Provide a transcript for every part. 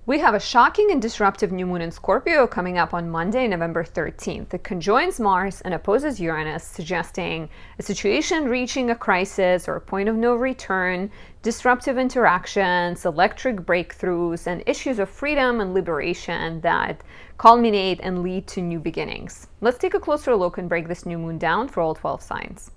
We have a shocking and disruptive new moon in Scorpio coming up on Monday, November 13th. It conjoins Mars and opposes Uranus, suggesting a situation reaching a crisis or a point of no return, disruptive interactions, electric breakthroughs, and issues of freedom and liberation that culminate and lead to new beginnings. Let's take a closer look and break this new moon down for all 12 signs.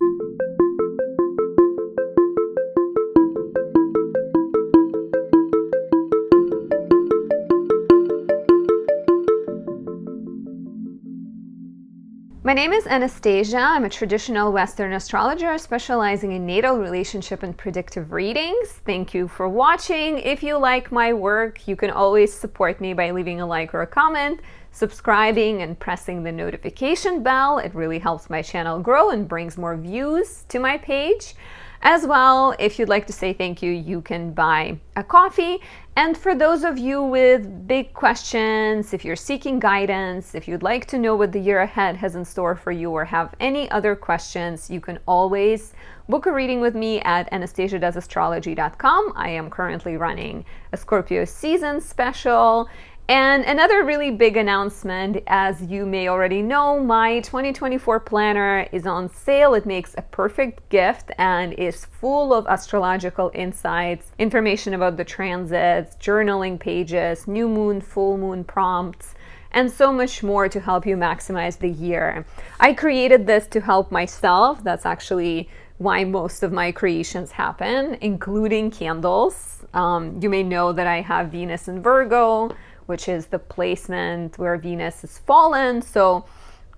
My name is Anastasia. I'm a traditional Western astrologer specializing in natal, relationship, and predictive readings. Thank you for watching. If you like my work, you can always support me by leaving a like or a comment, subscribing, and pressing the notification bell. It really helps my channel grow and brings more views to my page. As well, if you'd like to say thank you, you can buy a coffee. And for those of you with big questions, if you're seeking guidance, if you'd like to know what the year ahead has in store for you or have any other questions, you can always book a reading with me at anastasiadoesastrology.com. I am currently running a Scorpio season special. And another really big announcement, as you may already know, my 2024 planner is on sale. It makes a perfect gift and is full of astrological insights, information about the transits, journaling pages, new moon, full moon prompts, and so much more to help you maximize the year. I created this to help myself. That's actually why most of my creations happen, including candles. You may know that I have Venus in Virgo, which is the placement where Venus is fallen. So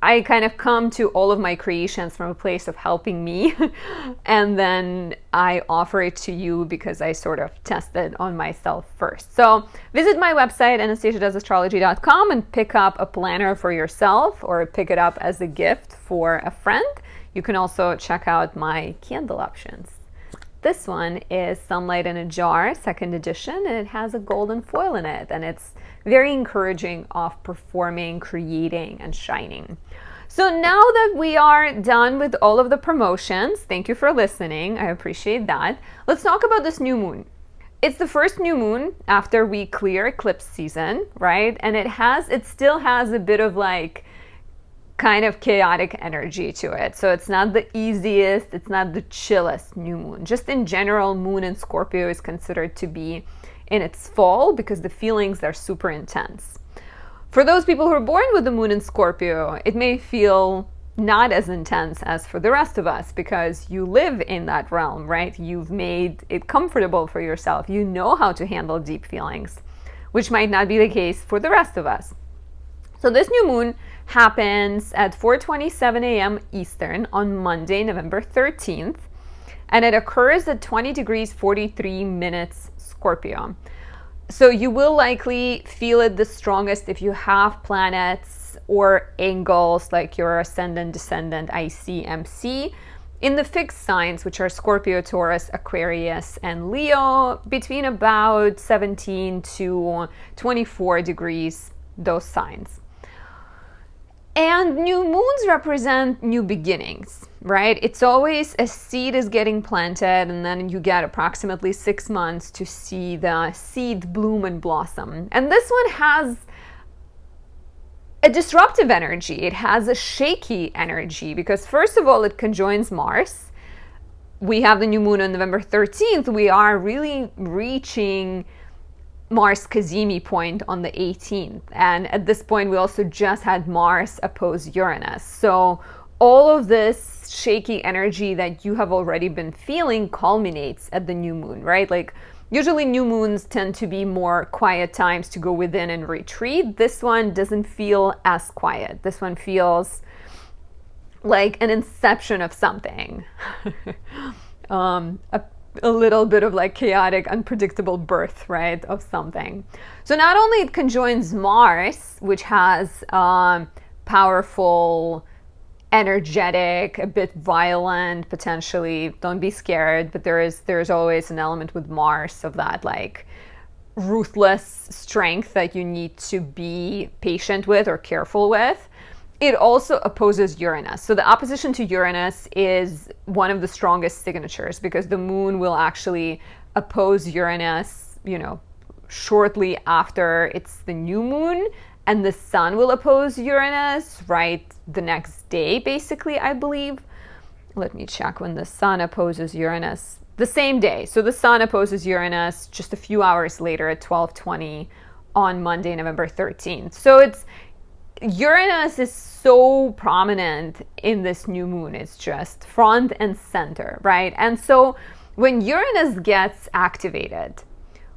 I kind of come to all of my creations from a place of helping me. And then I offer it to you because I sort of tested on myself first. So visit my website, anastasiadoesastrology.com, and pick up a planner for yourself or pick it up as a gift for a friend. You can also check out my candle options. This one is Sunlight in a Jar, second edition, and it has a golden foil in it, and it's very encouraging of performing, creating, and shining. So now that we are done with all of the promotions, thank you for listening. I appreciate that. Let's talk about this new moon. It's the first new moon after we clear eclipse season, right? And it still has a bit of like kind of chaotic energy to it. So it's not the easiest, it's not the chillest new moon. Just in general, moon in Scorpio is considered to be in its fall because the feelings are super intense. For those people who are born with the moon in Scorpio, it may feel not as intense as for the rest of us because you live in that realm, right? You've made it comfortable for yourself. You know how to handle deep feelings, which might not be the case for the rest of us. So this new moon happens at 4:27 a.m. Eastern on Monday, November 13th, and it occurs at 20 degrees 43 minutes Scorpio. So you will likely feel it the strongest if you have planets or angles like your ascendant, descendant, IC, MC in the fixed signs, which are Scorpio, Taurus, Aquarius, and Leo, between about 17 to 24 degrees, those signs. And new moons represent new beginnings, right? It's always a seed is getting planted and then you get approximately 6 months to see the seed bloom and blossom. And this one has a disruptive energy. It has a shaky energy because first of all, it conjoins Mars. We have the new moon on November 13th. We are really reaching Mars Cazimi point on the 18th. And at this point, we also just had Mars oppose Uranus. So all of this shaky energy that you have already been feeling culminates at the new moon, right? Like usually new moons tend to be more quiet times to go within and retreat. This one doesn't feel as quiet. This one feels like an inception of something. A little bit of like chaotic, unpredictable birth, right, of something. So not only it conjoins Mars, which has powerful, energetic, a bit violent, potentially, don't be scared, but there's always an element with Mars of that like ruthless strength that you need to be patient with or careful with. It also opposes Uranus. So the opposition to Uranus is one of the strongest signatures because the moon will actually oppose Uranus, shortly after it's the new moon, and the sun will oppose Uranus right the next day, basically, I believe. Let me check when the sun opposes Uranus. The same day. So the sun opposes Uranus just a few hours later at 12:20 on Monday, November 13th. So it's Uranus is so prominent in this new moon. It's just front and center, right? And so when Uranus gets activated,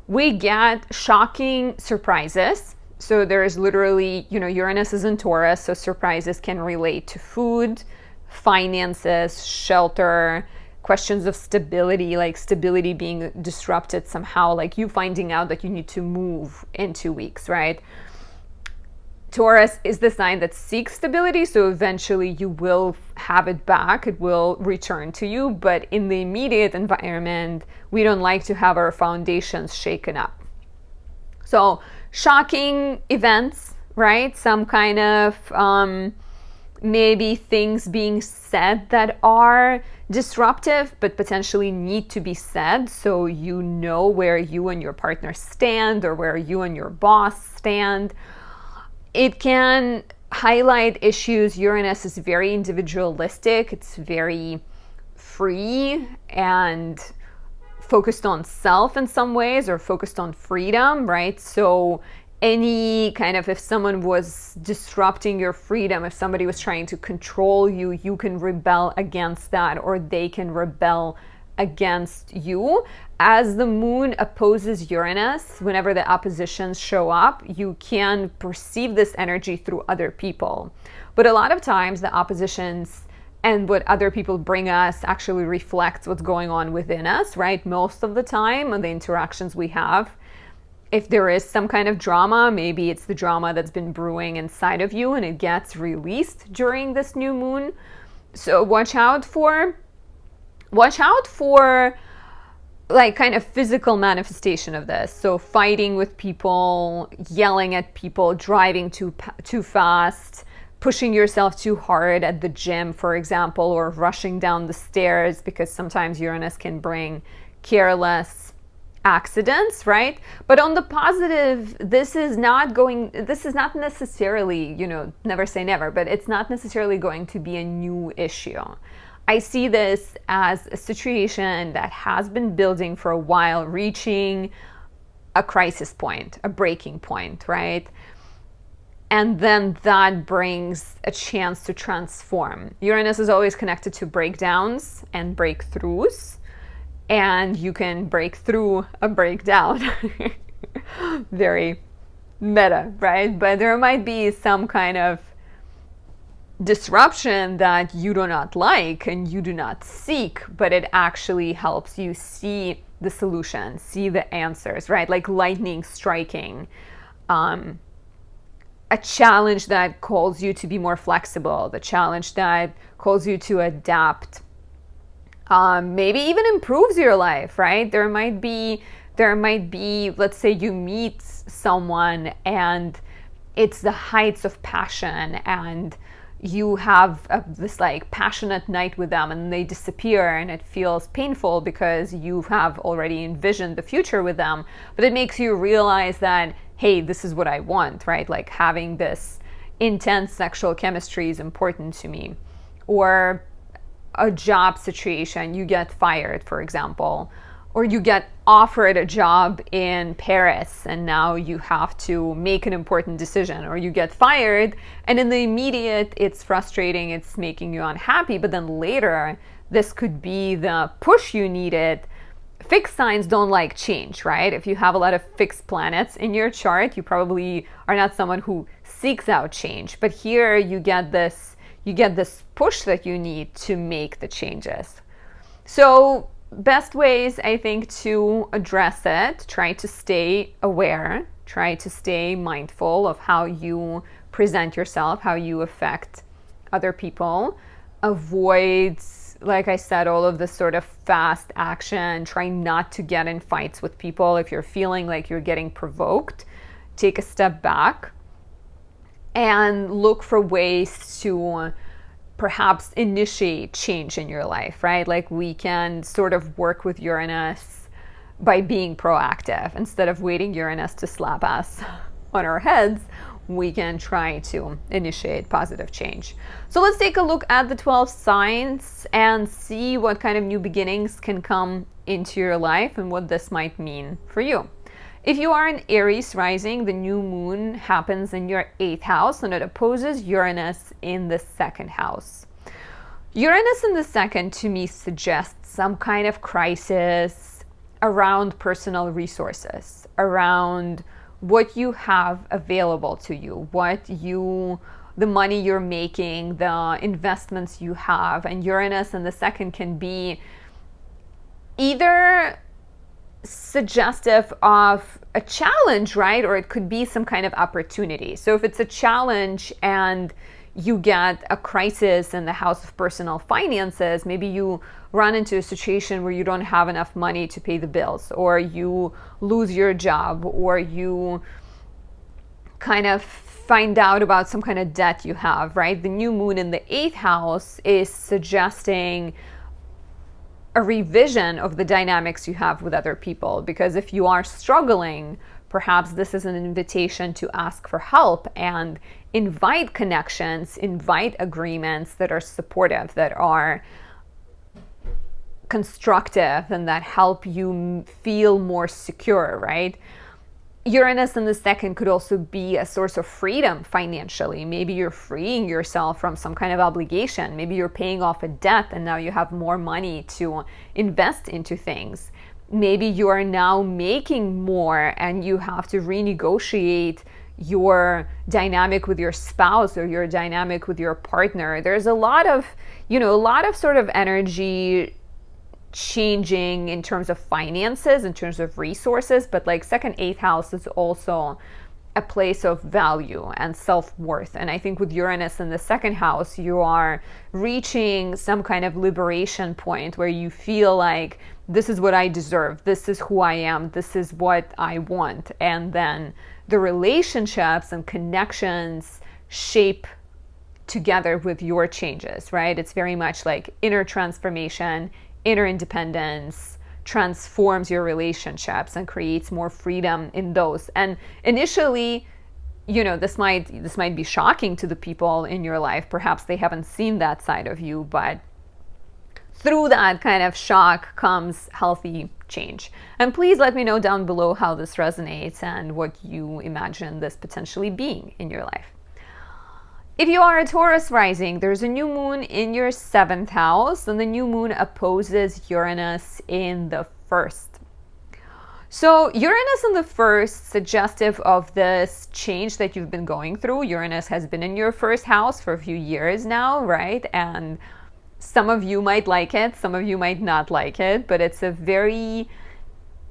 we get shocking surprises. So there's literally, Uranus is in Taurus, so surprises can relate to food, finances, shelter, questions of stability, like stability being disrupted somehow, like you finding out that you need to move in 2 weeks, right? Taurus is the sign that seeks stability, so eventually you will have it back, it will return to you, but in the immediate environment, we don't like to have our foundations shaken up. So shocking events, right? Some kind of maybe things being said that are disruptive but potentially need to be said, so you know where you and your partner stand or where you and your boss stand. It can highlight issues. Uranus is very individualistic. It's very free and focused on self in some ways, or focused on freedom, right? So any kind of, if someone was disrupting your freedom, if somebody was trying to control you, you can rebel against that, or they can rebel against you. As the moon opposes Uranus, whenever the oppositions show up, you can perceive this energy through other people. But a lot of times the oppositions and what other people bring us actually reflects what's going on within us, right? Most of the time, the interactions we have, if there is some kind of drama, maybe it's the drama that's been brewing inside of you and it gets released during this new moon. So watch out for like kind of physical manifestation of this. So fighting with people, yelling at people, driving too fast, pushing yourself too hard at the gym, for example, or rushing down the stairs, because sometimes Uranus can bring careless accidents, right? But on the positive, this is not necessarily, never say never, but it's not necessarily going to be a new issue. I see this as a situation that has been building for a while, reaching a crisis point, a breaking point, right? And then that brings a chance to transform. Uranus is always connected to breakdowns and breakthroughs, and you can break through a breakdown. Very meta, right? But there might be some kind of disruption that you do not like and you do not seek, but it actually helps you see the solution, see the answers, right? Like lightning striking. A challenge that calls you to be more flexible, the challenge that calls you to adapt, maybe even improves your life, right? There might be, let's say you meet someone and it's the heights of passion, and you have this like passionate night with them and they disappear, and it feels painful because you have already envisioned the future with them, but it makes you realize that, hey, this is what I want, right? Like having this intense sexual chemistry is important to me. Or a job situation, you get fired, for example, or you get offered a job in Paris and now you have to make an important decision, or you get fired and in the immediate it's frustrating, it's making you unhappy, but then later this could be the push you needed. Fixed signs don't like change, right? If you have a lot of fixed planets in your chart, you probably are not someone who seeks out change, but here you get this push that you need to make the changes. So best ways, I think, to address it, try to stay aware, try to stay mindful of how you present yourself, how you affect other people. Avoid, like I said, all of this sort of fast action. Try not to get in fights with people. If you're feeling like you're getting provoked, take a step back and look for ways to perhaps initiate change in your life, right? Like we can sort of work with Uranus by being proactive. Instead of waiting Uranus to slap us on our heads, we can try to initiate positive change. So let's take a look at the 12 signs and see what kind of new beginnings can come into your life and what this might mean for you. If you are an Aries rising, the new moon happens in your 8th house and it opposes Uranus in the 2nd house. Uranus in the 2nd to me suggests some kind of crisis around personal resources, around what you have available to you, the money you're making, the investments you have. And Uranus in the 2nd can be either suggestive of a challenge, right? Or it could be some kind of opportunity. So if it's a challenge and you get a crisis in the house of personal finances, maybe you run into a situation where you don't have enough money to pay the bills, or you lose your job, or you kind of find out about some kind of debt you have, right? The new moon in the 8th house is suggesting a revision of the dynamics you have with other people, because if you are struggling, perhaps this is an invitation to ask for help and invite connections, invite agreements that are supportive, that are constructive, and that help you feel more secure, right? Uranus in the 2nd could also be a source of freedom financially. Maybe you're freeing yourself from some kind of obligation. Maybe you're paying off a debt and now you have more money to invest into things. Maybe you are now making more and you have to renegotiate your dynamic with your spouse or your dynamic with your partner. There's a lot of sort of energy changing in terms of finances, in terms of resources, but like 2nd, 8th house is also a place of value and self-worth. And I think with Uranus in the 2nd house, you are reaching some kind of liberation point where you feel like, this is what I deserve, this is who I am, this is what I want. And then the relationships and connections shape together with your changes, right? It's very much like inner transformation, inner independence transforms your relationships and creates more freedom in those. And initially, this might be shocking to the people in your life. Perhaps they haven't seen that side of you, but through that kind of shock comes healthy change. And please let me know down below how this resonates and what you imagine this potentially being in your life. If you are a Taurus rising, there's a new moon in your 7th house, and the new moon opposes Uranus in the 1st. So Uranus in the 1st, suggestive of this change that you've been going through. Uranus has been in your 1st house for a few years now, right? And some of you might like it, some of you might not like it, but it's a very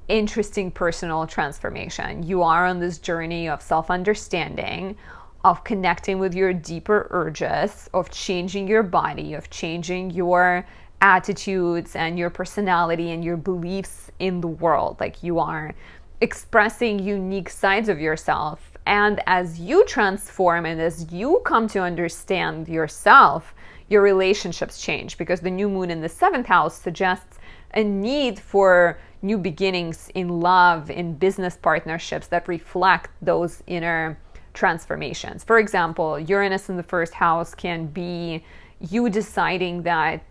interesting personal transformation. You are on this journey of self-understanding, of connecting with your deeper urges, of changing your body, of changing your attitudes and your personality and your beliefs in the world. Like, you are expressing unique sides of yourself. And as you transform and as you come to understand yourself, your relationships change, because the new moon in the 7th house suggests a need for new beginnings in love, in business partnerships that reflect those inner transformations. For example, Uranus in the 1st house can be you deciding that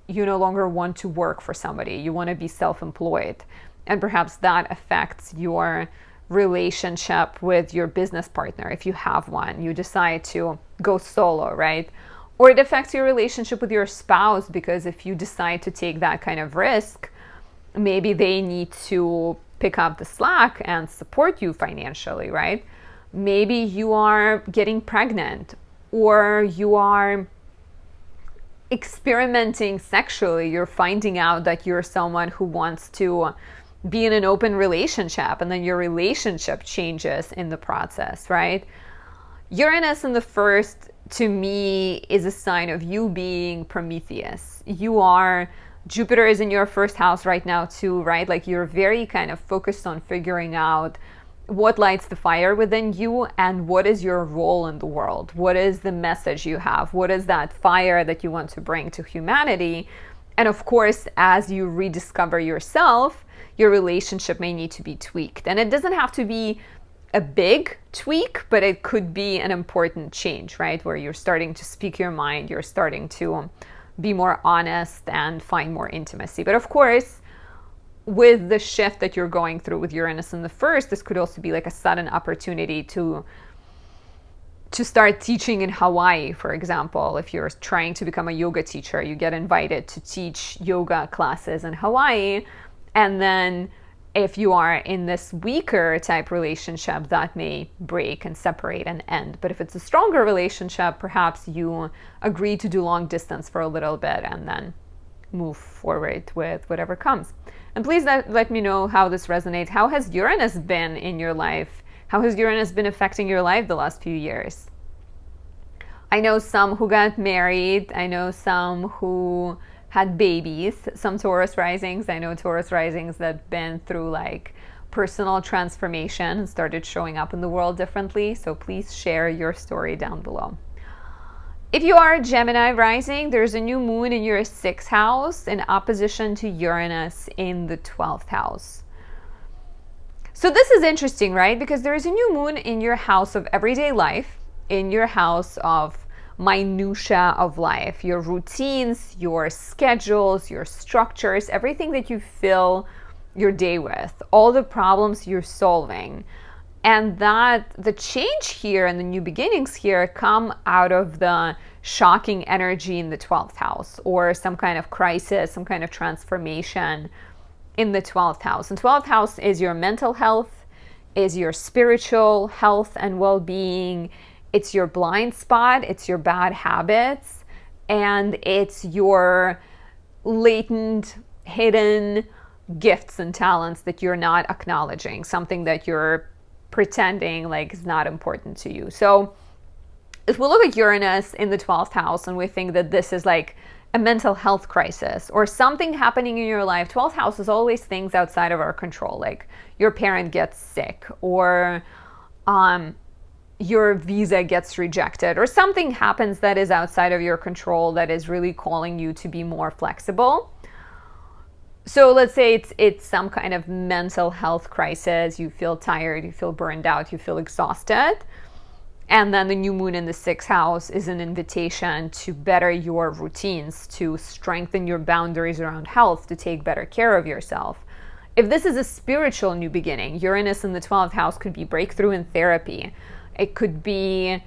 you no longer want to work for somebody. You want to be self-employed. And perhaps that affects your relationship with your business partner. If you have one, you decide to go solo, right? Or it affects your relationship with your spouse, because if you decide to take that kind of risk, maybe they need to pick up the slack and support you financially, right? Maybe you are getting pregnant, or you are experimenting sexually. You're finding out that you're someone who wants to be in an open relationship, and then your relationship changes in the process, right? Uranus in the 1st, to me, is a sign of you being Prometheus. Jupiter is in your 1st house right now too, right? Like, you're very kind of focused on figuring out what lights the fire within you and what is your role in the world. What is the message you have? What is that fire that you want to bring to humanity? And of course, as you rediscover yourself, your relationship may need to be tweaked. And it doesn't have to be a big tweak, but it could be an important change, right? Where you're starting to speak your mind, you're starting to be more honest and find more intimacy. But of course, with the shift that you're going through with Uranus in the first, this could also be like a sudden opportunity to start teaching in Hawaii, for example. If you're trying to become a yoga teacher, you get invited to teach yoga classes in Hawaii. And then if you are in this weaker type relationship, that may break and separate and end. But if it's a stronger relationship, perhaps you agree to do long distance for a little bit and then move forward with whatever comes. And please let me know how this resonates. How has Uranus been in your life? How has Uranus been affecting your life the last few years? I know some who got married. I know some who had babies, some Taurus risings. I know Taurus risings that have been through like personal transformation and started showing up in the world differently. So please share your story down below. If you are a Gemini rising, there's a new moon in your 6th house in opposition to Uranus in the 12th house. So this is interesting, right? Because there is a new moon in your house of everyday life, in your house of minutia of life, your routines, your schedules, your structures, everything that you fill your day with, all the problems you're solving. And that the change here and the new beginnings here come out of the shocking energy in the 12th house, or some kind of crisis, some kind of transformation in the 12th house. And 12th house is your mental health, is your spiritual health and well-being. It's your blind spot, it's your bad habits, and it's your latent, hidden gifts and talents that you're not acknowledging, something that you're pretending like is not important to you. So if we look at Uranus in the 12th house and we think that this is like a mental health crisis or something happening in your life, 12th house is always things outside of our control, like your parent gets sick, or your visa gets rejected, or something happens that is outside of your control that is really calling you to be more flexible. So let's say it's some kind of mental health crisis. You feel tired, you feel burned out, you feel exhausted. And then the new moon in the 6th house is an invitation to better your routines, to strengthen your boundaries around health, to take better care of yourself. If this is a spiritual new beginning, Uranus in the 12th house could be breakthrough in therapy. It could be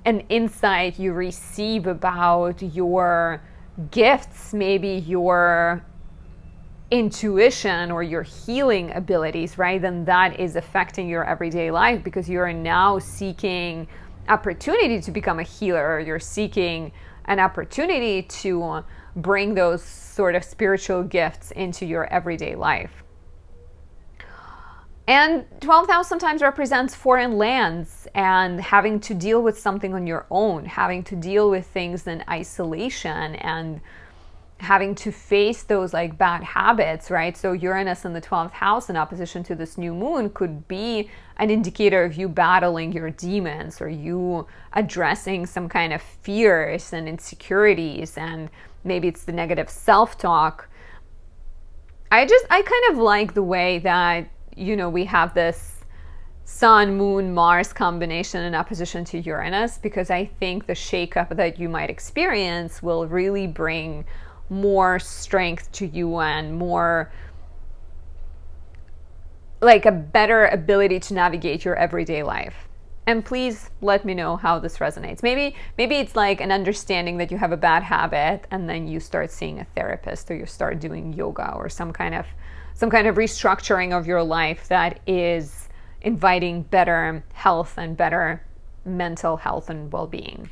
an insight you receive about your gifts, maybe your intuition or your healing abilities, right? Then that is affecting your everyday life because you are now seeking opportunity to become a healer. You're seeking an opportunity to bring those sort of spiritual gifts into your everyday life. And 12th house sometimes represents foreign lands and having to deal with something on your own, having to deal with things in isolation and having to face those like bad habits, right? So Uranus in the 12th house in opposition to this new moon could be an indicator of you battling your demons or you addressing some kind of fears and insecurities, and maybe it's the negative self-talk. I kind of like the way that, you know, we have this Sun, Moon, Mars combination in opposition to Uranus, because I think the shakeup that you might experience will really bring more strength to you and more like a better ability to navigate your everyday life. And please let me know how this resonates. Maybe it's like an understanding that you have a bad habit and then you start seeing a therapist, or you start doing yoga, or some kind of restructuring of your life that is inviting better health and better mental health and well-being.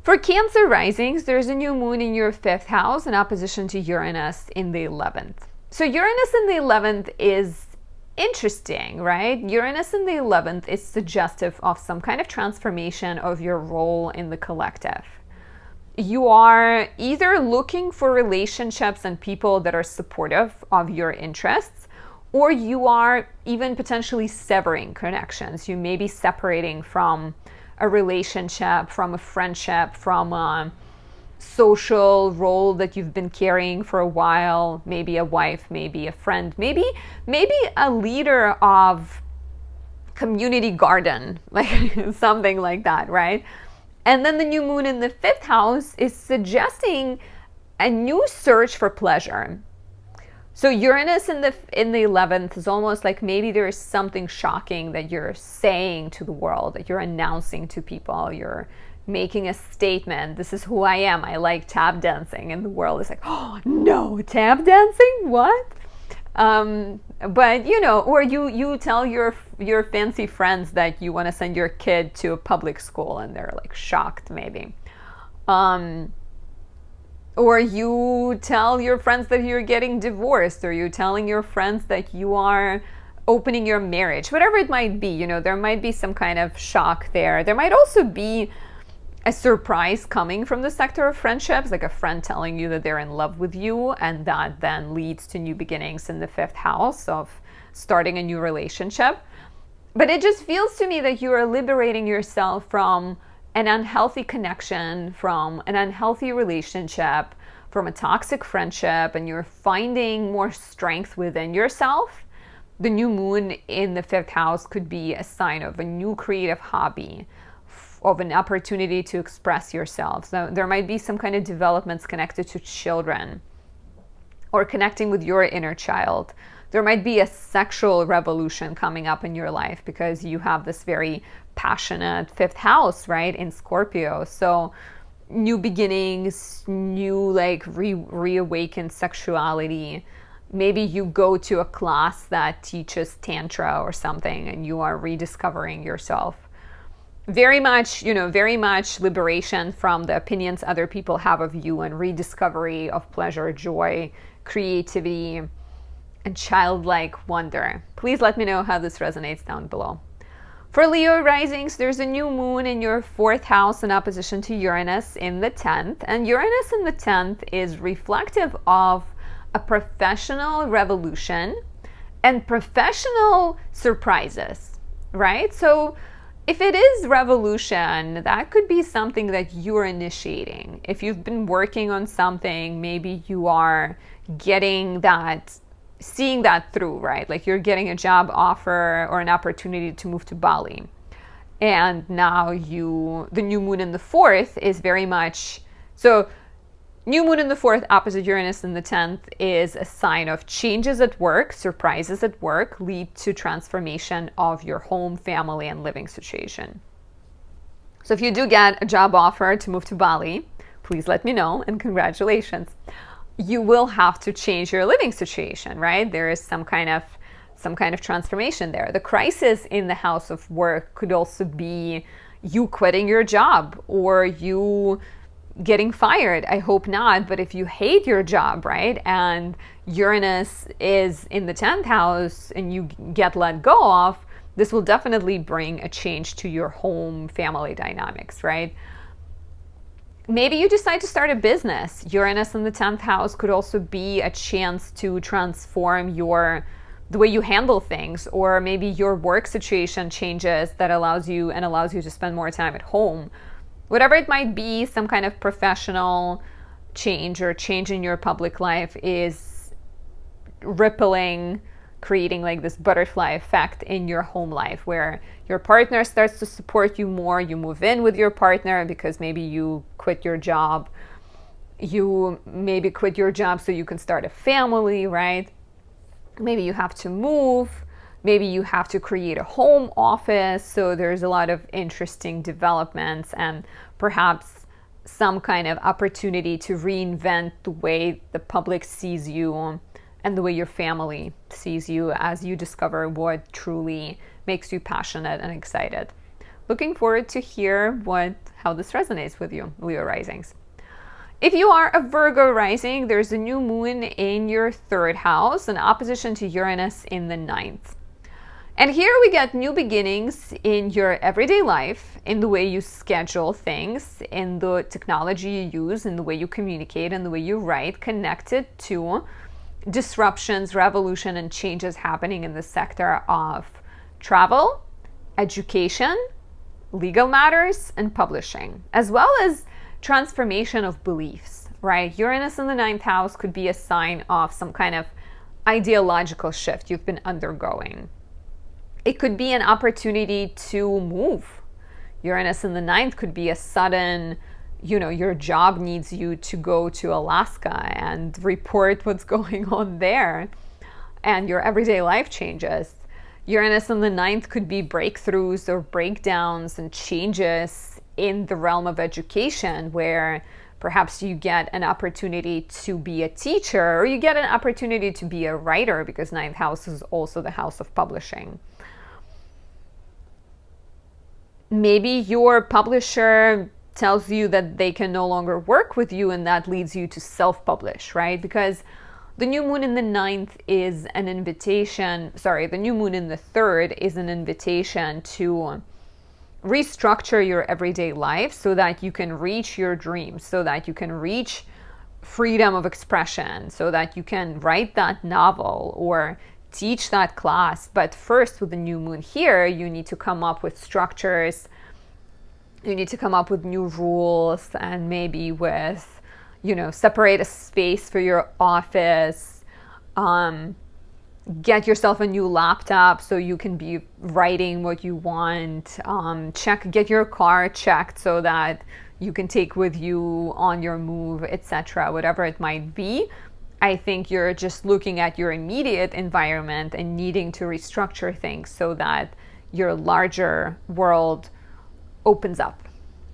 For Cancer risings, there's a new moon in your 5th house in opposition to Uranus in the 11th. So Uranus in the 11th is interesting, right? Uranus in the 11th is suggestive of some kind of transformation of your role in the collective. You are either looking for relationships and people that are supportive of your interests, or you are even potentially severing connections. You may be separating from a relationship, from a friendship, from social role that you've been carrying for a while, maybe a wife, maybe a friend, maybe a leader of community garden, like something like that, right? And then the new moon in the 5th house is suggesting a new search for pleasure. So Uranus in the 11th is almost like maybe there is something shocking that you're saying to the world, that you're announcing to people, you're making a statement. This is who I am. I like tap dancing. And the world is like, oh no, tap dancing? What? But you know, or you tell your fancy friends that you want to send your kid to a public school and they're like shocked maybe. Or you tell your friends that you're getting divorced, or you're telling your friends that you are opening your marriage, whatever it might be, you know, there might be some kind of shock there. There might also be a surprise coming from the sector of friendships, like a friend telling you that they're in love with you, and that then leads to new beginnings in the 5th house of starting a new relationship. But it just feels to me that you are liberating yourself from an unhealthy connection, from an unhealthy relationship, from a toxic friendship, and you're finding more strength within yourself. The new moon in the 5th house could be a sign of a new creative hobby, of an opportunity to express yourself. So there might be some kind of developments connected to children or connecting with your inner child. There might be a sexual revolution coming up in your life because you have this very passionate 5th house, right, in Scorpio. So new beginnings, new like reawakened sexuality. Maybe you go to a class that teaches tantra or something and you are rediscovering yourself. Very much, you know, very much liberation from the opinions other people have of you and rediscovery of pleasure, joy, creativity, and childlike wonder. Please let me know how this resonates down below. For Leo risings, there's a new moon in your 4th house in opposition to Uranus in the 10th. And Uranus in the 10th is reflective of a professional revolution and professional surprises, right? So if it is revolution, that could be something that you're initiating. If you've been working on something, maybe you are getting that, seeing that through, right? Like you're getting a job offer or an opportunity to move to Bali. And now the new moon in the 4th is very much, so new moon in the 4th opposite Uranus in the 10th is a sign of changes at work, surprises at work lead to transformation of your home, family, and living situation. So if you do get a job offer to move to Bali, please let me know and congratulations. You will have to change your living situation, right? There is some kind of transformation there. The crisis in the house of work could also be you quitting your job or you getting fired. I hope not, but if you hate your job, right, and Uranus is in the 10th house and you get let go of, this will definitely bring a change to your home family dynamics, right? Maybe you decide to start a business. Uranus in the 10th house could also be a chance to transform the way you handle things, or maybe your work situation changes that allows you to spend more time at home. Whatever it might be, some kind of professional change or change in your public life is rippling, creating like this butterfly effect in your home life where your partner starts to support you more. You move in with your partner because maybe you quit your job. You maybe quit your job so you can start a family, right? Maybe you have to move. Maybe you have to create a home office. So there's a lot of interesting developments and perhaps some kind of opportunity to reinvent the way the public sees you and the way your family sees you as you discover what truly makes you passionate and excited. Looking forward to hear how this resonates with you, Leo risings. If you are a Virgo rising, there's a new moon in your 3rd house in opposition to Uranus in the 9th. And here we get new beginnings in your everyday life, in the way you schedule things, in the technology you use, in the way you communicate, and the way you write, connected to disruptions, revolution, and changes happening in the sector of travel, education, legal matters, and publishing, as well as transformation of beliefs, right? Uranus in the ninth house could be a sign of some kind of ideological shift you've been undergoing. It could be an opportunity to move. Uranus in the ninth could be a sudden, your job needs you to go to Alaska and report what's going on there, and your everyday life changes. Uranus in the ninth could be breakthroughs or breakdowns and changes in the realm of education, where perhaps you get an opportunity to be a teacher, or you get an opportunity to be a writer, because ninth house is also the house of publishing. Maybe your publisher tells you that they can no longer work with you, and that leads you to self-publish, right? Because the new moon in the ninth is an invitation, the new moon in the third is an invitation to restructure your everyday life so that you can reach your dreams, so that you can reach freedom of expression, so that you can write that novel or teach that class. But first, with the new moon here, you need to come up with structures, you need to come up with new rules, and maybe with, separate a space for your office, get yourself a new laptop so you can be writing what you want, get your car checked so that you can take with you on your move, etc., whatever it might be. I think you're just looking at your immediate environment and needing to restructure things so that your larger world opens up.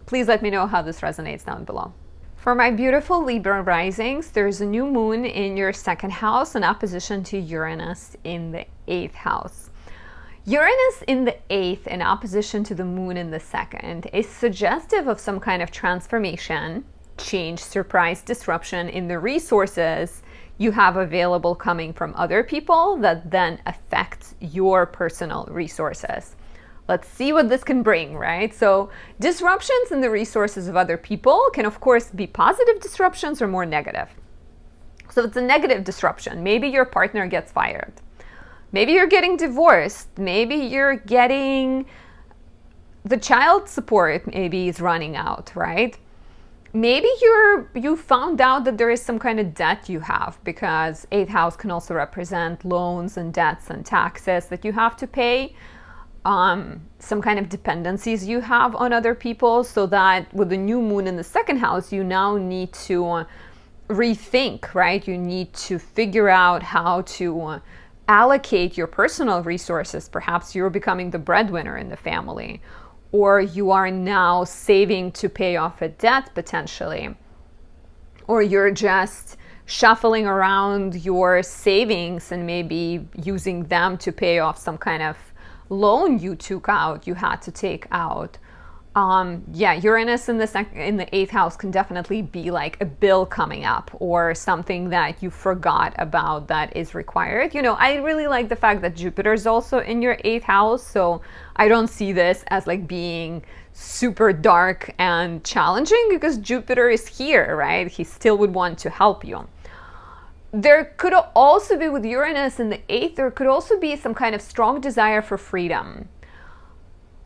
Please let me know how this resonates down below. For my beautiful Libra risings, there's a new moon in your second house in opposition to Uranus in the eighth house. Uranus in the eighth in opposition to the moon in the second is suggestive of some kind of transformation, change, surprise, disruption in the resources you have available coming from other people that then affects your personal resources. Let's see what this can bring, right? So disruptions in the resources of other people can, of course, be positive disruptions or more negative. So it's a negative disruption. Maybe your partner gets fired. Maybe you're getting divorced. Maybe you're getting the child support maybe is running out, right? Maybe you found out that there is some kind of debt you have, because eighth house can also represent loans and debts and taxes that you have to pay. Some kind of dependencies you have on other people, so that with the new moon in the second house, you now need to rethink, right? You need to figure out how to allocate your personal resources. Perhaps you're becoming the breadwinner in the family, or you are now saving to pay off a debt potentially, or you're just shuffling around your savings and maybe using them to pay off some kind of loan you had to take out. Uranus in the eighth house can definitely be like a bill coming up, or something that you forgot about that is required. I really like the fact that Jupiter is also in your eighth house, so I don't see this as like being super dark and challenging, because Jupiter is here, right? He still would want to help you. There could also be, with Uranus in the eighth, there could also be some kind of strong desire for freedom.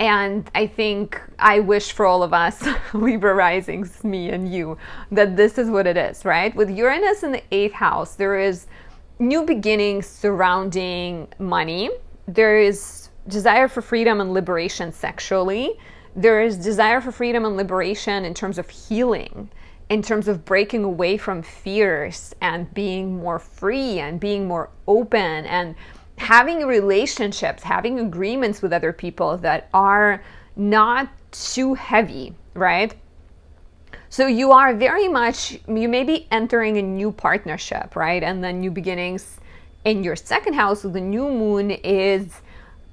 And I think I wish for all of us, Libra risings, me and you, that this is what it is, right? With Uranus in the eighth house, there is new beginnings surrounding money. There is desire for freedom and liberation sexually. There is desire for freedom and liberation in terms of healing, in terms of breaking away from fears and being more free and being more open and having relationships, having agreements with other people that are not too heavy, right? So you are very much, you may be entering a new partnership, right? And then new beginnings in your second house with the new moon is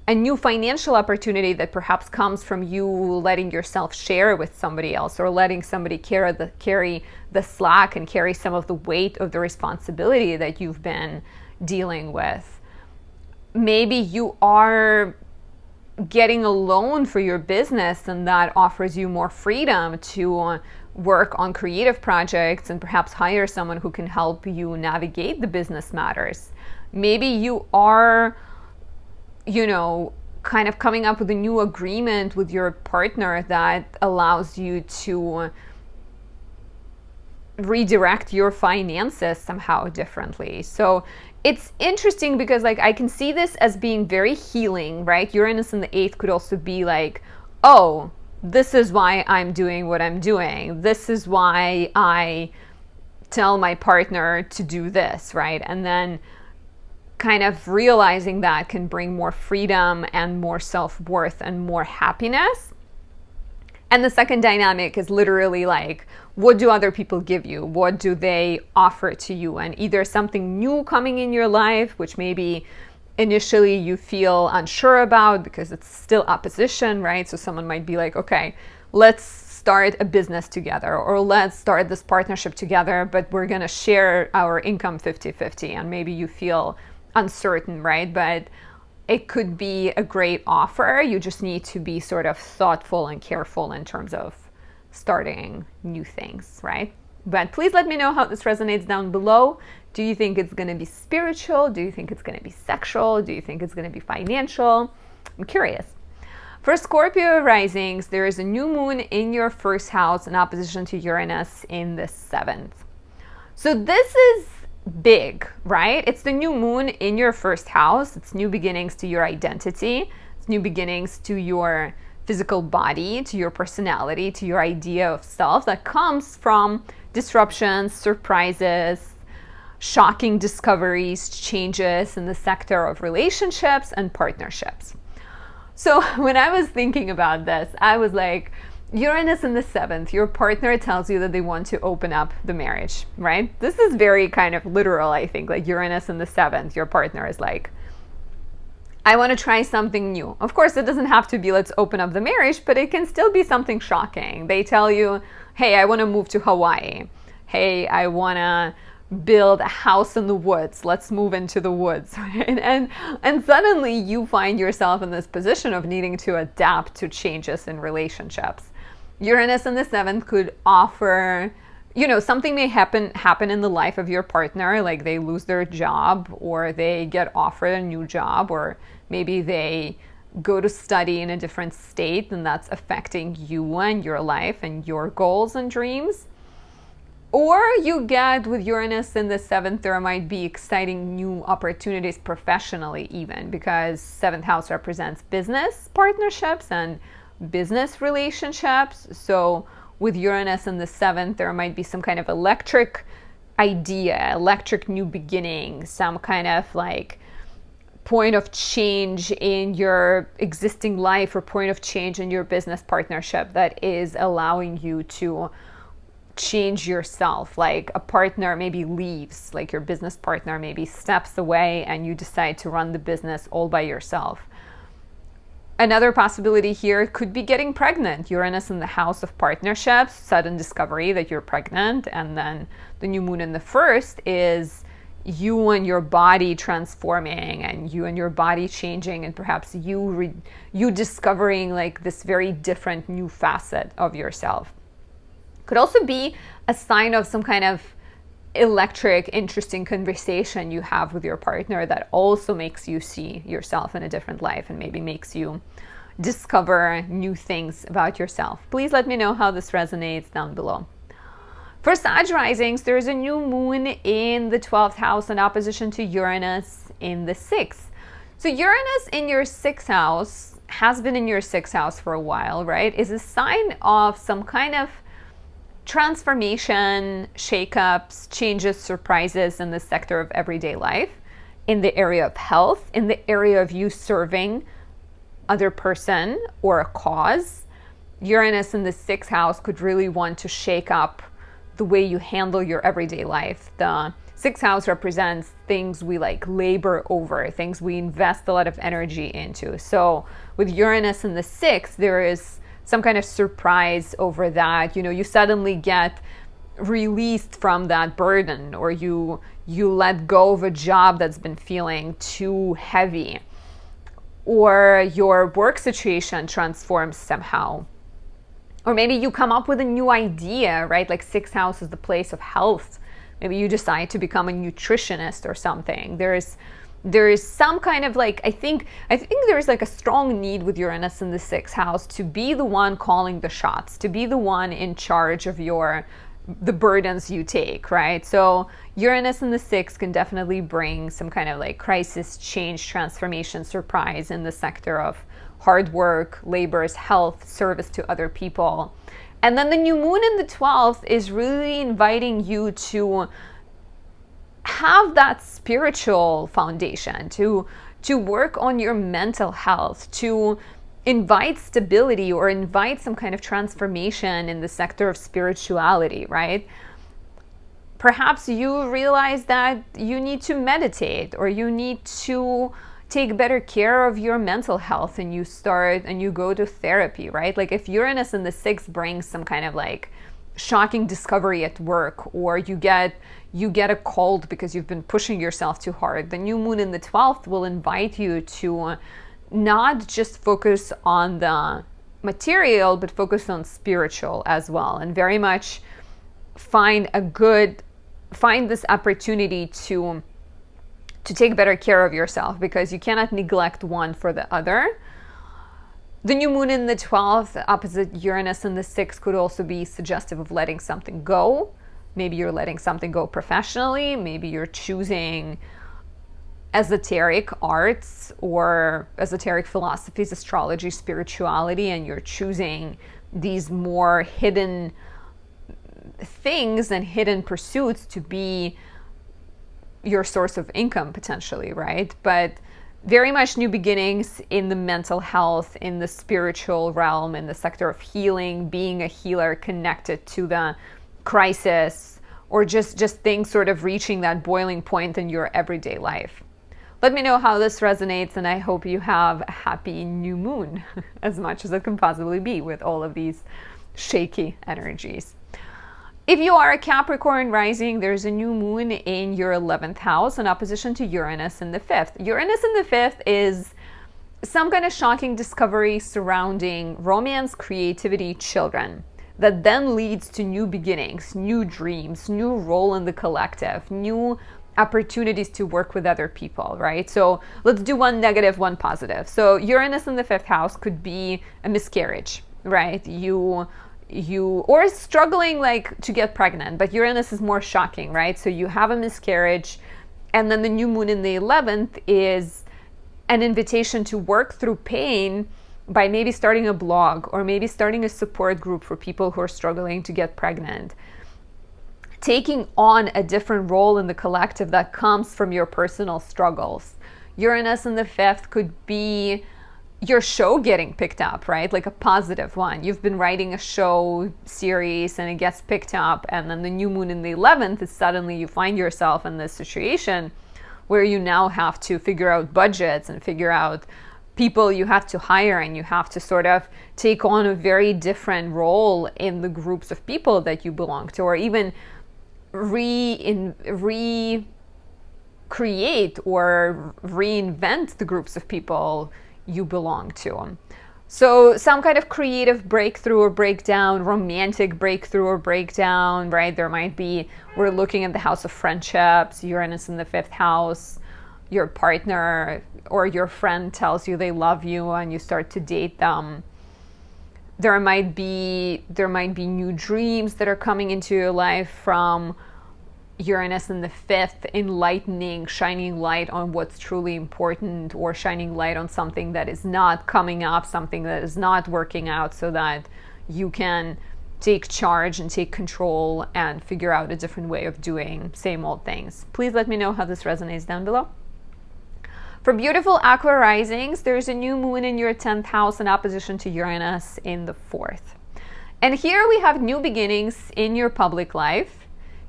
a new financial opportunity that perhaps comes from you letting yourself share with somebody else, or letting somebody carry the slack and carry some of the weight of the responsibility that you've been dealing with. Maybe you are getting a loan for your business, and that offers you more freedom to work on creative projects and perhaps hire someone who can help you navigate the business matters. Maybe you are kind of coming up with a new agreement with your partner that allows you to redirect your finances somehow differently. So it's interesting because like I can see this as being very healing, right? Uranus in the 8th could also be like, oh, this is why I'm doing what I'm doing. This is why I tell my partner to do this, right? And then kind of realizing that can bring more freedom and more self-worth and more happiness. And the second dynamic is literally like, what do other people give you? What do they offer to you? And either something new coming in your life, which maybe initially you feel unsure about because it's still opposition, right? So someone might be like, okay, let's start a business together, or let's start this partnership together, but we're going to share our income 50-50. And maybe you feel uncertain, right? But it could be a great offer. You just need to be sort of thoughtful and careful in terms of starting new things, right? But please let me know how this resonates down below. Do you think it's going to be spiritual? Do you think it's going to be sexual? Do you think it's going to be financial? I'm curious. For Scorpio risings, there is a new moon in your first house in opposition to Uranus in the 7th. So this is big, right? It's the new moon in your first house. It's new beginnings to your identity. It's new beginnings to your physical body, to your personality, to your idea of self that comes from disruptions, surprises, shocking discoveries, changes in the sector of relationships and partnerships. So when I was thinking about this, I was like, Uranus in the 7th, your partner tells you that they want to open up the marriage, right? This is very kind of literal, I think, like Uranus in the 7th, your partner is like, I want to try something new. Of course, it doesn't have to be let's open up the marriage, but it can still be something shocking. They tell you, hey, I want to move to Hawaii. Hey, I want to build a house in the woods. Let's move into the woods, right? And suddenly you find yourself in this position of needing to adapt to changes in relationships. Uranus in the 7th could offer, you know, something may happen in the life of your partner, like they lose their job or they get offered a new job, or maybe they go to study in a different state and that's affecting you and your life and your goals and dreams. Or you get with Uranus in the 7th, there might be exciting new opportunities professionally even, because 7th house represents business partnerships and business relationships. So with Uranus in the 7th, there might be some kind of electric idea, electric new beginning, some kind of like point of change in your existing life or point of change in your business partnership that is allowing you to change yourself. Like a partner maybe leaves, like your business partner maybe steps away and you decide to run the business all by yourself. Another possibility here could be getting pregnant. Uranus in the house of partnerships, sudden discovery that you're pregnant, and then the new moon in the 1st is you and your body transforming and you and your body changing, and perhaps you discovering like this very different new facet of yourself. Could also be a sign of some kind of electric, interesting conversation you have with your partner that also makes you see yourself in a different life and maybe makes you discover new things about yourself. Please let me know how this resonates down below. For Sag risings, there's a new moon in the 12th house in opposition to Uranus in the 6th. So Uranus in your 6th house, has been in your 6th house for a while, right? Is a sign of some kind of transformation, shakeups, changes, surprises in the sector of everyday life, in the area of health, in the area of you serving other person or a cause. Uranus in the 6th house could really want to shake up the way you handle your everyday life. The 6th house represents things we like labor over, things we invest a lot of energy into. So with Uranus in the 6th, there is some kind of surprise over that. You know, you suddenly get released from that burden, or you let go of a job that's been feeling too heavy, or your work situation transforms somehow. Or maybe you come up with a new idea, right? Like 6th house is the place of health. Maybe you decide to become a nutritionist or something. There is some kind of like, I think there's like a strong need with Uranus in the 6th house to be the one calling the shots, to be the one in charge of your the burdens you take, right? So Uranus in the 6th can definitely bring some kind of like crisis, change, transformation, surprise in the sector of hard work, labors, health, service to other people. And then the new moon in the 12th is really inviting you to have that spiritual foundation, to work on your mental health, to invite stability or invite some kind of transformation in the sector of spirituality, right? Perhaps you realize that you need to meditate, or you need to take better care of your mental health, and you go to therapy, right? Like if Uranus in the 6th brings some kind of like shocking discovery at work, or you get a cold because you've been pushing yourself too hard, the new moon in the 12th will invite you to not just focus on the material, but focus on spiritual as well, and very much find this opportunity to take better care of yourself, because you cannot neglect one for the other. The new moon in the 12th, opposite Uranus in the 6th, could also be suggestive of letting something go. Maybe you're letting something go professionally. Maybe you're choosing esoteric arts or esoteric philosophies, astrology, spirituality, and you're choosing these more hidden things and hidden pursuits to be your source of income potentially, right? But very much new beginnings in the mental health, in the spiritual realm, in the sector of healing, being a healer connected to the crisis, or just things sort of reaching that boiling point in your everyday life. Let me know how this resonates, and I hope you have a happy new moon, as much as it can possibly be with all of these shaky energies. If you are a Capricorn rising, there's a new moon in your 11th house in opposition to Uranus in the 5th. Uranus in the 5th is some kind of shocking discovery surrounding romance, creativity, children, that then leads to new beginnings, new dreams, new role in the collective, new opportunities to work with other people, right? So let's do one negative, one positive. So Uranus in the 5th house could be a miscarriage, right? You or struggling like to get pregnant, but Uranus is more shocking, right? So you have a miscarriage, and then the new moon in the 11th is an invitation to work through pain by maybe starting a blog, or maybe starting a support group for people who are struggling to get pregnant, taking on a different role in the collective that comes from your personal struggles. Uranus in the 5th could be your show getting picked up, right? Like a positive one. You've been writing a show series and it gets picked up, and then the new moon in the 11th is suddenly you find yourself in this situation where you now have to figure out budgets and figure out people you have to hire, and you have to sort of take on a very different role in the groups of people that you belong to, or even recreate or reinvent the groups of people you belong to. So some kind of creative breakthrough or breakdown, romantic breakthrough or breakdown, right? There might be, we're looking at the house of friendships, Uranus in the 5th house, your partner or your friend tells you they love you and you start to date them. There might be new dreams that are coming into your life from Uranus in the 5th, enlightening, shining light on what's truly important, or shining light on something that is not coming up, something that is not working out, so that you can take charge and take control and figure out a different way of doing same old things. Please let me know how this resonates down below. For beautiful Aqua risings, there's a new moon in your 10th house in opposition to Uranus in the 4th. And here we have new beginnings in your public life,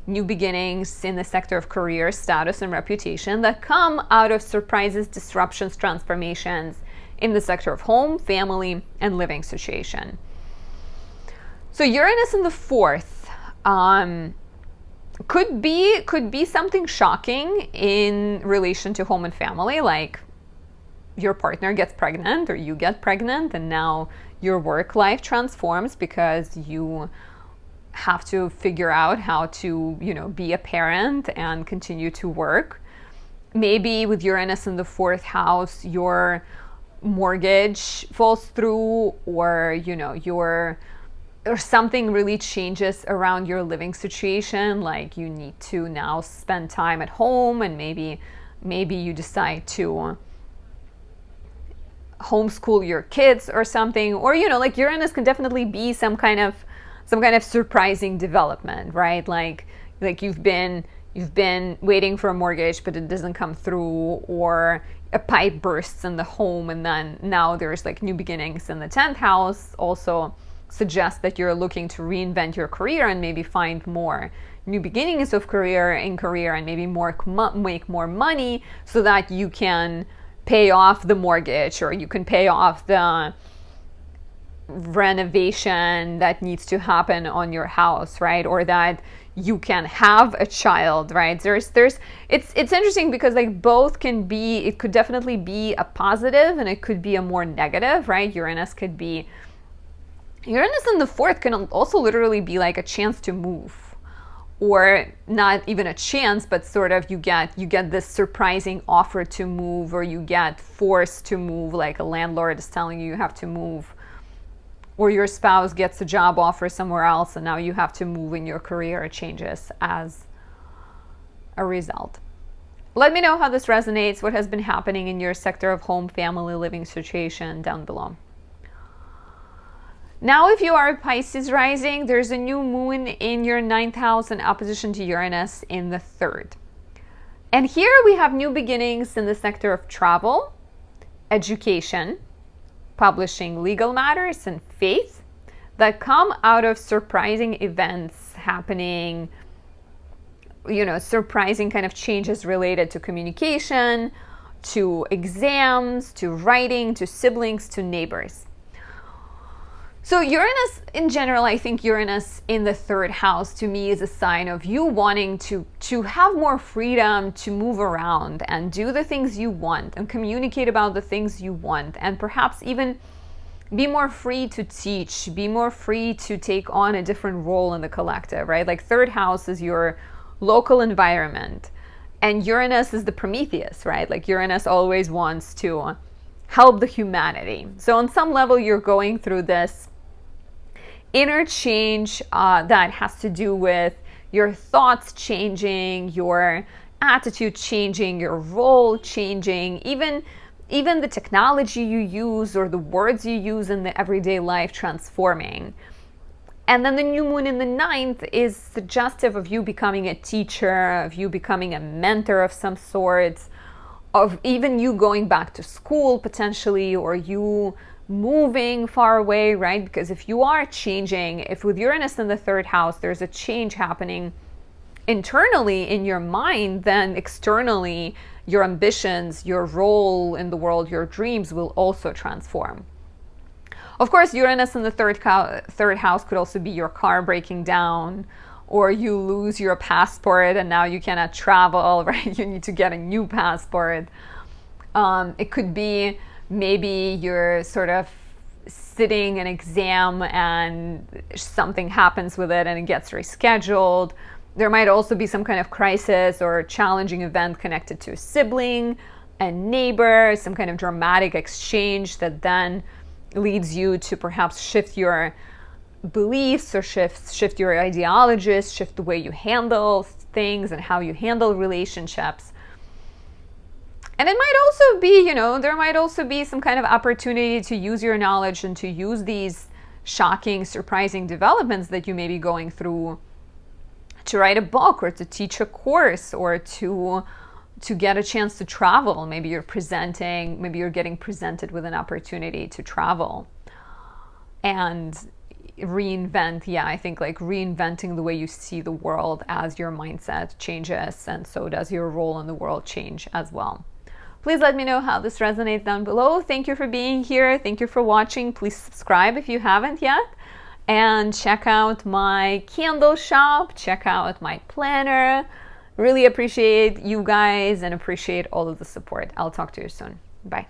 new beginnings in the sector of career, status, and reputation that come out of surprises, disruptions, transformations in the sector of home, family, and living situation. So Uranus in the 4th could be something shocking in relation to home and family, like your partner gets pregnant or you get pregnant, and now your work life transforms because you have to figure out how to, be a parent and continue to work. Maybe with Uranus in the 4th house, your mortgage falls through, or, your or something really changes around your living situation, like you need to now spend time at home, and maybe you decide to homeschool your kids or something, or like Uranus can definitely be some kind of surprising development, right? Like you've been waiting for a mortgage but it doesn't come through, or a pipe bursts in the home, and then now there's like new beginnings. In the 10th house also suggests that you're looking to reinvent your career and maybe find more new beginnings of career, and maybe make more money so that you can pay off the mortgage, or you can pay off the renovation that needs to happen on your house, right? Or that you can have a child, right? It's interesting because like both can be, it could definitely be a positive and it could be a more negative, right? Uranus in the 4th can also literally be like a chance to move, or not even a chance, but sort of you get this surprising offer to move, or you get forced to move, like a landlord is telling you have to move, or your spouse gets a job offer somewhere else and now you have to move, and your career changes as a result. Let me know how this resonates, what has been happening in your sector of home, family, living situation down below. Now, if you are Pisces rising, there's a new moon in your 9th house in opposition to Uranus in the 3rd. And here we have new beginnings in the sector of travel, education, publishing legal matters, and faith that come out of surprising events happening, surprising kind of changes related to communication, to exams, to writing, to siblings, to neighbors. So Uranus in general, I think Uranus in the 3rd house to me is a sign of you wanting to have more freedom to move around and do the things you want and communicate about the things you want, and perhaps even be more free to teach, be more free to take on a different role in the collective, right? Like 3rd house is your local environment, and Uranus is the Prometheus, right? Like Uranus always wants to help the humanity. So on some level, you're going through this inner change that has to do with your thoughts changing, your attitude changing, your role changing, even the technology you use or the words you use in the everyday life transforming. And then the new moon in the 9th is suggestive of you becoming a teacher, of you becoming a mentor of some sort, of even you going back to school potentially, or you moving far away, right? Because if you are changing, if with Uranus in the 3rd house, there's a change happening internally in your mind, then externally, your ambitions, your role in the world, your dreams will also transform. Of course, Uranus in the 3rd house could also be your car breaking down, or you lose your passport and now you cannot travel, right? You need to get a new passport. It could be maybe you're sort of sitting an exam and something happens with it and it gets rescheduled. There might also be some kind of crisis or challenging event connected to a sibling, a neighbor, some kind of dramatic exchange that then leads you to perhaps shift your beliefs or shift your ideologies, shift the way you handle things and how you handle relationships. And it might also be, there might also be some kind of opportunity to use your knowledge and to use these shocking, surprising developments that you may be going through to write a book or to teach a course or to get a chance to travel. Maybe you're getting presented with an opportunity to travel and reinvent. I think like reinventing the way you see the world as your mindset changes, and so does your role in the world change as well. Please let me know how this resonates down below. Thank you for being here. Thank you for watching. Please subscribe if you haven't yet. And check out my candle shop. Check out my planner. Really appreciate you guys and appreciate all of the support. I'll talk to you soon. Bye.